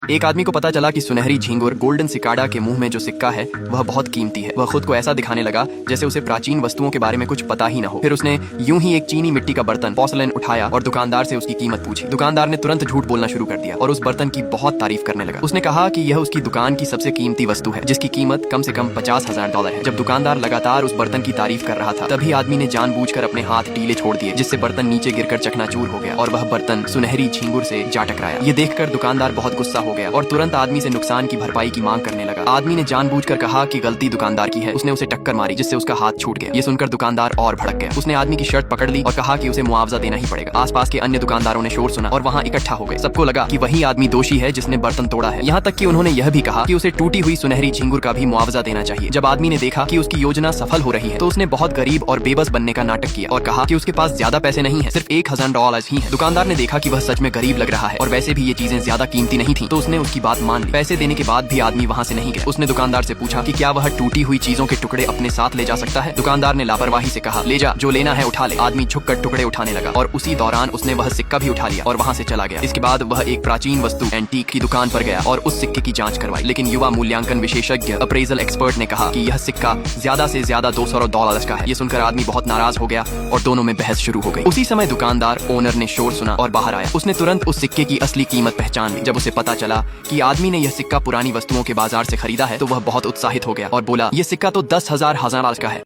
एक आदमी को पता चला कि सुनहरी झींगुर गोल्डन सिकाडा के मुंह में जो सिक्का है वह बहुत कीमती है। वह खुद को ऐसा दिखाने लगा जैसे उसे प्राचीन वस्तुओं के बारे में कुछ पता ही न हो। फिर उसने यूं ही एक चीनी मिट्टी का बर्तन पोर्सिलेन उठाया और दुकानदार से उसकी कीमत पूछी। दुकानदार ने तुरंत झूठ बोलना शुरू कर दिया और उस बर्तन की बहुत तारीफ करने लगा। उसने कहा कि यह उसकी दुकान की सबसे कीमती वस्तु है जिसकी कीमत कम से कम $50,000 है। जब दुकानदार लगातार उस बर्तन की तारीफ कर रहा था तभी आदमी ने जानबूझकर अपने हाथ ढीले छोड़ दिए जिससे बर्तन नीचे गिरकर चकनाचूर हो गया और वह बर्तन सुनहरी झींगुर से जा टकराया। ये देखकर दुकानदार बहुत गुस्सा हो गया और तुरंत आदमी से नुकसान की भरपाई की मांग करने लगा। आदमी ने जानबूझकर कहा कि गलती दुकानदार की है। उसने उसे टक्कर मारी जिससे उसका हाथ छूट गया। ये सुनकर दुकानदार और भड़क गया। उसने आदमी की शर्ट पकड़ ली और कहा कि उसे मुआवजा देना ही पड़ेगा। आसपास के अन्य दुकानदारों ने शोर सुना और वहाँ इकट्ठा हो गए। सबको लगा कि वही आदमी दोषी है जिसने बर्तन तोड़ा है। यहाँ तक कि उन्होंने यह भी कहा कि उसे टूटी हुई सुनहरी झींगुर का भी मुआवजा देना चाहिए। जब आदमी ने देखा कि उसकी योजना सफल हो रही है तो उसने बहुत गरीब और बेबस बनने का नाटक किया और कहा कि उसके पास ज्यादा पैसे नहीं है, सिर्फ $1,000 ही है। दुकानदार ने देखा कि वह सच में गरीब लग रहा है और वैसे भी ये चीजें ज्यादा कीमती नहीं थी तो उसने उसकी बात मान ली। पैसे देने के बाद भी आदमी वहाँ से नहीं गया। उसने दुकानदार से पूछा कि क्या वह टूटी हुई चीजों के टुकड़े अपने साथ ले जा सकता है। दुकानदार ने लापरवाही से कहा, ले जा, जो लेना है उठा ले। आदमी झुककर टुकड़े उठाने लगा और उसी दौरान उसने वह सिक्का भी उठा लिया और वहाँ से चला गया। इसके बाद वह एक प्राचीन वस्तु एंटीक की दुकान पर गया और उस सिक्के की जांच करवाई। लेकिन युवा मूल्यांकन विशेषज्ञ अप्रेजल एक्सपर्ट ने कहा कि यह सिक्का ज्यादा से ज्यादा $200 का है। ये सुनकर आदमी बहुत नाराज हो गया और दोनों में बहस शुरू हो गई। उसी समय दुकानदार ओनर ने शोर सुना और बाहर आया। उसने तुरंत उस सिक्के की असली कीमत पहचान ली। जब उसे पता चला कि आदमी ने यह सिक्का पुरानी वस्तुओं के बाजार से खरीदा है तो वह बहुत उत्साहित हो गया और बोला, यह सिक्का तो 10,000 का है।